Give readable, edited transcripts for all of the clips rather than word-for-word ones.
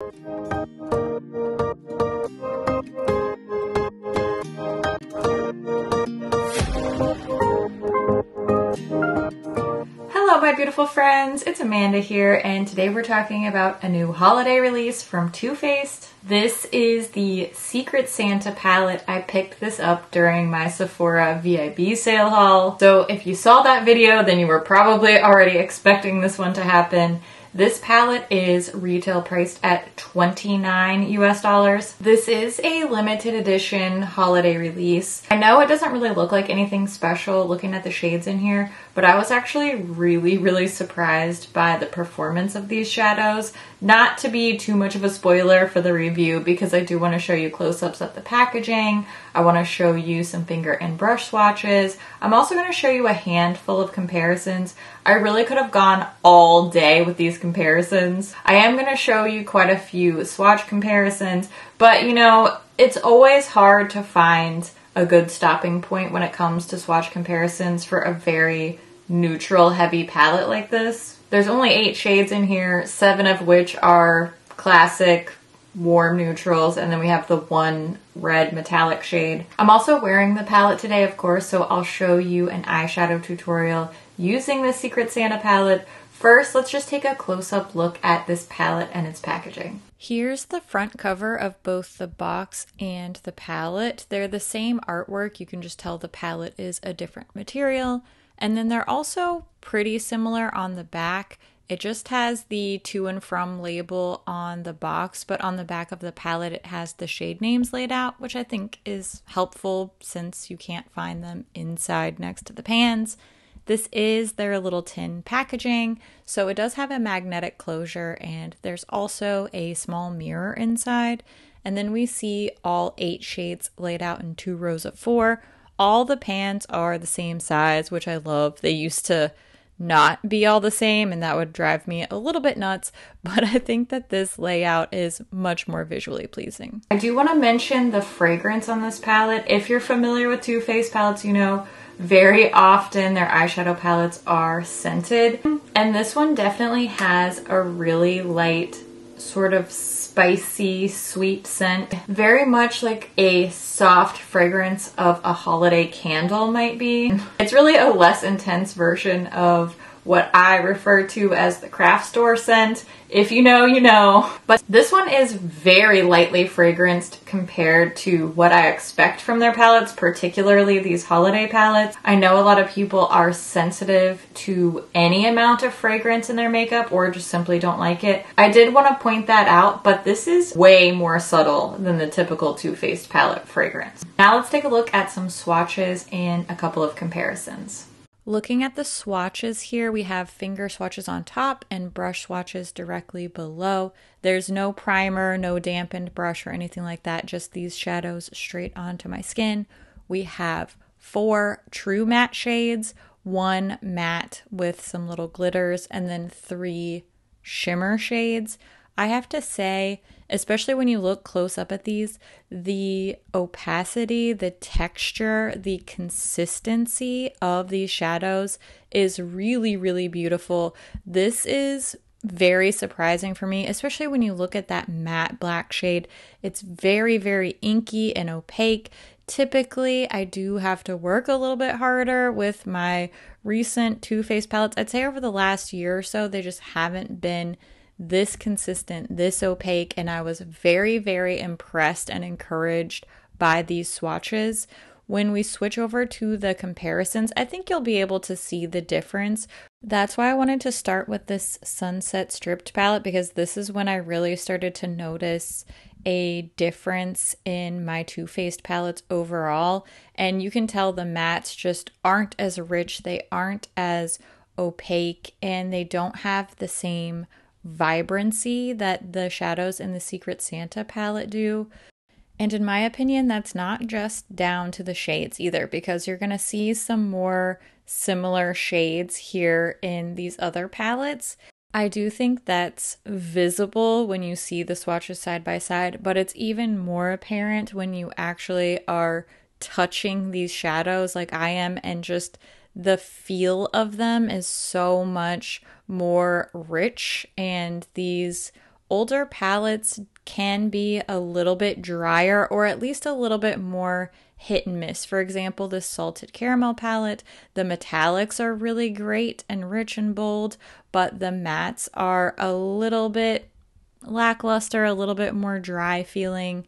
Hello my beautiful friends, it's Amanda here, and today we're talking about a new holiday release from Too Faced. This is the Secret Santa palette. I picked this up during my Sephora VIB sale haul. So if you saw that video, then you were probably already expecting this one to happen. This palette is retail priced at $29 US. This is a limited edition holiday release. I know it doesn't really look like anything special looking at the shades in here, but I was actually really surprised by the performance of these shadows. Not to be too much of a spoiler for the review, because I do want to show you close-ups of the packaging. I want to show you some finger and brush swatches. I'm also going to show you a handful of comparisons. I really could have gone all day with these comparisons. I am going to show you quite a few swatch comparisons, but you know, it's always hard to find a good stopping point when it comes to swatch comparisons for a very neutral heavy palette like this. There's only 8 shades in here, 7 of which are classic warm neutrals, and then we have the one red metallic shade. I'm also wearing the palette today, of course, so I'll show you an eyeshadow tutorial using the Secret Santa palette. First, let's just take a close-up look at this palette and its packaging. Here's the front cover of both the box and the palette. They're the same artwork. You can just tell the palette is a different material. And then they're also pretty similar on the back. It just has the to and from label on the box, but on the back of the palette it has the shade names laid out, which I think is helpful since you can't find them inside next to the pans. This is their little tin packaging, so it does have a magnetic closure, and there's also a small mirror inside. And then we see all 8 shades laid out in 2 rows of 4. All the pans are the same size, which I love. They used to not be all the same, and that would drive me a little bit nuts, but I think that this layout is much more visually pleasing. I do want to mention the fragrance on this palette. If you're familiar with Too Faced palettes, you know very often their eyeshadow palettes are scented, and this one definitely has a really light, sort of spicy, sweet scent. Very much like a soft fragrance of a holiday candle might be. It's really a less intense version of what I refer to as the craft store scent. If you know, you know. But this one is very lightly fragranced compared to what I expect from their palettes, particularly these holiday palettes. I know a lot of people are sensitive to any amount of fragrance in their makeup or just simply don't like it. I did want to point that out, but this is way more subtle than the typical Too Faced palette fragrance. Now let's take a look at some swatches and a couple of comparisons. Looking at the swatches here, we have finger swatches on top and brush swatches directly below. There's no primer, no dampened brush or anything like that, just these shadows straight onto my skin. We have 4 true matte shades, 1 matte with some little glitters, and then 3 shimmer shades. I have to say, especially when you look close up at these, the opacity, the texture, the consistency of these shadows is really beautiful. This is very surprising for me, especially when you look at that matte black shade. It's very inky and opaque. Typically, I do have to work a little bit harder with my recent Too Faced palettes. I'd say over the last year or so, they just haven't been this consistent, this opaque, and I was very impressed and encouraged by these swatches. When we switch over to the comparisons, I think you'll be able to see the difference. That's why I wanted to start with this Sunset Stripped palette, because this is when I really started to notice a difference in my Too Faced palettes overall. And you can tell the mattes just aren't as rich, they aren't as opaque, and they don't have the same vibrancy that the shadows in the Secret Santa palette do. And in my opinion, that's not just down to the shades either, because you're going to see some more similar shades here in these other palettes. I do think that's visible when you see the swatches side by side, but it's even more apparent when you actually are touching these shadows like I am, and just the feel of them is so much more rich, and these older palettes can be a little bit drier or at least a little bit more hit and miss. For example, this Salted Caramel palette, the metallics are really great and rich and bold, but the mattes are a little bit lackluster, a little bit more dry feeling,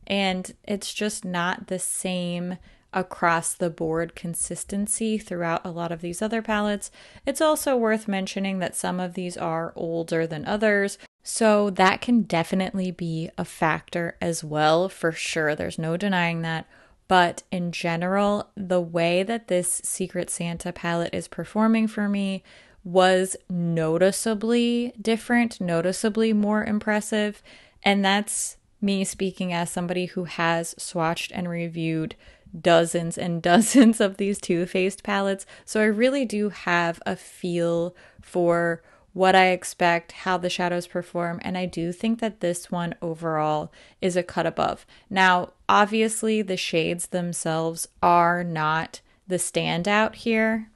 and it's just not the same across the board consistency throughout a lot of these other palettes. It's also worth mentioning that some of these are older than others, so that can definitely be a factor as well, for sure. There's no denying that. But in general, the way that this Secret Santa palette is performing for me was noticeably different, noticeably more impressive. And that's me speaking as somebody who has swatched and reviewed dozens and dozens of these Too Faced palettes. So I really do have a feel for what I expect, how the shadows perform, and I do think that this one overall is a cut above. Now, obviously, the shades themselves are not the standout here.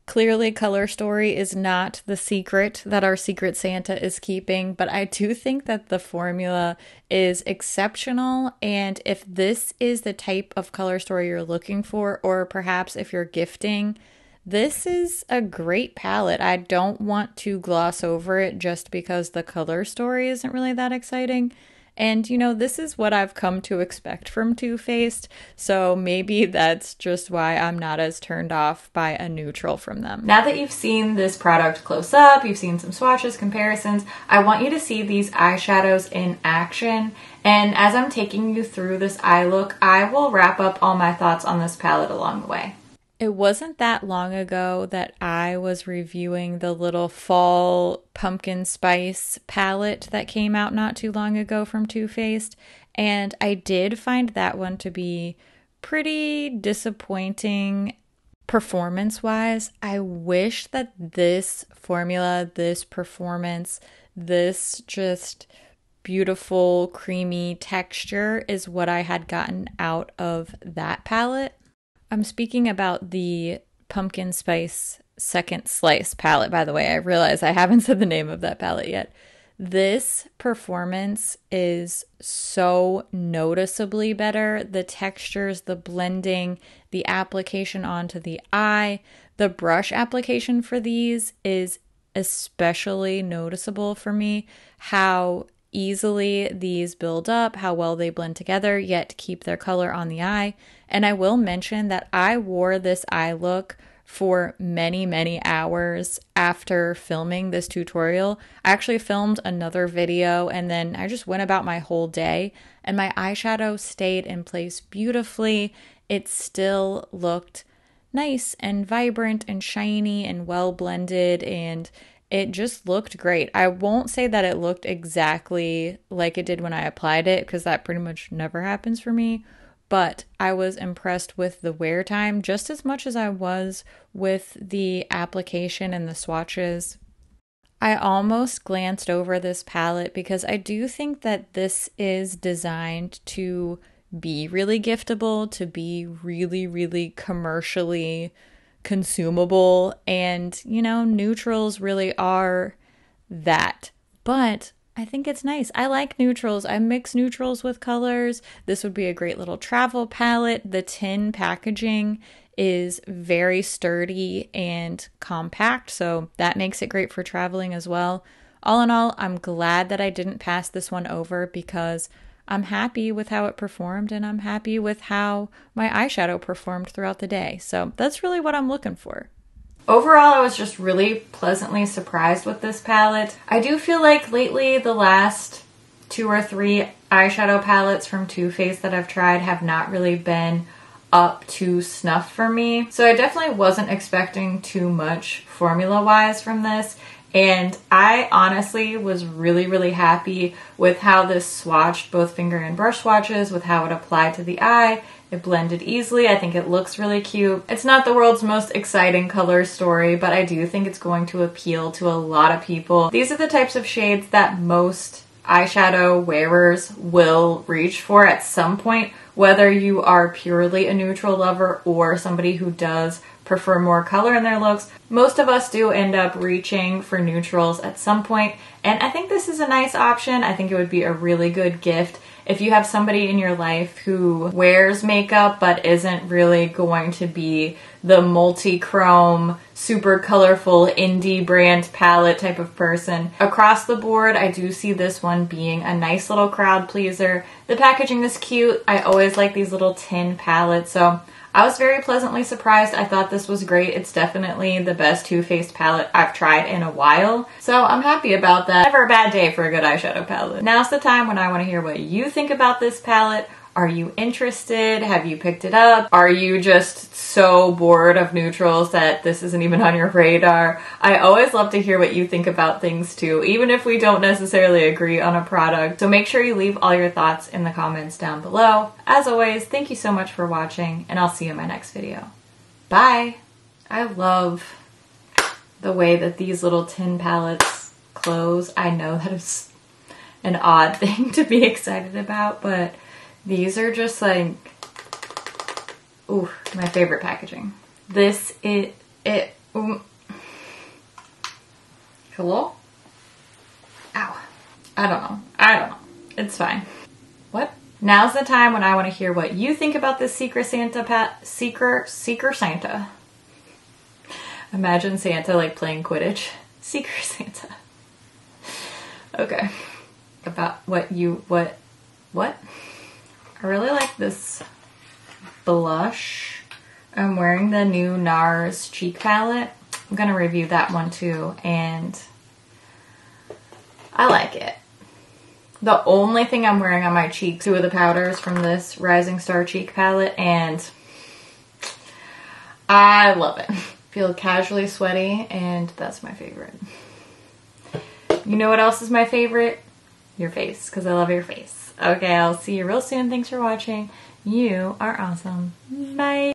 Clearly, Color Story is not the secret that our Secret Santa is keeping, but I do think that the formula is exceptional, and if this is the type of color story you're looking for, or perhaps if you're gifting, this is a great palette. I don't want to gloss over it just because the color story isn't really that exciting. And, you know, this is what I've come to expect from Too Faced, so maybe that's just why I'm not as turned off by a neutral from them. Now that you've seen this product close up, you've seen some swatches, comparisons, I want you to see these eyeshadows in action. And as I'm taking you through this eye look, I will wrap up all my thoughts on this palette along the way. It wasn't that long ago that I was reviewing the little fall pumpkin spice palette that came out not too long ago from Too Faced, and I did find that one to be pretty disappointing performance-wise. I wish that this formula, this performance, this just beautiful creamy texture is what I had gotten out of that palette. I'm speaking about the Pumpkin Spice Second Slice palette, by the way. I realize I haven't said the name of that palette yet. This performance is so noticeably better. The textures, the blending, the application onto the eye, the brush application for these is especially noticeable for me. How easily these build up, how well they blend together, yet keep their color on the eye. And I will mention that I wore this eye look for many, many hours after filming this tutorial. I actually filmed another video and then I just went about my whole day and my eyeshadow stayed in place beautifully. It still looked nice and vibrant and shiny and well blended, and it just looked great. I won't say that it looked exactly like it did when I applied it, because that pretty much never happens for me, but I was impressed with the wear time just as much as I was with the application and the swatches. I almost glanced over this palette because I do think that this is designed to be really giftable, to be really, really commercially consumable, and you know, neutrals really are that. But I think it's nice. I like neutrals. I mix neutrals with colors. This would be a great little travel palette. The tin packaging is very sturdy and compact, so that makes it great for traveling as well. All in all, I'm glad that I didn't pass this one over because I'm happy with how it performed and I'm happy with how my eyeshadow performed throughout the day. So that's really what I'm looking for. Overall, I was just really pleasantly surprised with this palette. I do feel like lately the last 2 or 3 eyeshadow palettes from Too Faced that I've tried have not really been up to snuff for me. So I definitely wasn't expecting too much formula-wise from this. And I honestly was really, really happy with how this swatched, both finger and brush swatches, with how it applied to the eye. It blended easily. I think it looks really cute. It's not the world's most exciting color story, but I do think it's going to appeal to a lot of people. These are the types of shades that most eyeshadow wearers will reach for at some point, whether you are purely a neutral lover or somebody who does prefer more color in their looks. Most of us do end up reaching for neutrals at some point, and I think this is a nice option. I think it would be a really good gift if you have somebody in your life who wears makeup but isn't really going to be the multi-chrome, super colorful indie brand palette type of person. Across the board, I do see this one being a nice little crowd pleaser. The packaging is cute. I always like these little tin palettes, so I was very pleasantly surprised. I thought this was great. It's definitely the best Too Faced palette I've tried in a while, so I'm happy about that. Never a bad day for a good eyeshadow palette. Now's the time when I want to hear what you think about this palette. Are you interested? Have you picked it up? Are you just so bored of neutrals that this isn't even on your radar? I always love to hear what you think about things too, even if we don't necessarily agree on a product. So make sure you leave all your thoughts in the comments down below. As always, thank you so much for watching, and I'll see you in my next video. Bye! I love the way that these little tin palettes close. I know that is an odd thing to be excited about, but these are just like, ooh, my favorite packaging. This is it. Hello? Ow. I don't know. It's fine. What? Now's the time when I want to hear what you think about this Secret Santa Secret Santa. Imagine Santa like playing Quidditch. Secret Santa. Okay. About what? I really like this blush. I'm wearing the new NARS cheek palette. I'm gonna review that one too, and I like it. The only thing I'm wearing on my cheeks, two of the powders from this Rising Star cheek palette, and I love it. Feel casually sweaty, and that's my favorite. You know what else is my favorite? Your face, because I love your face. Okay, I'll see you real soon. Thanks for watching. You are awesome. Bye.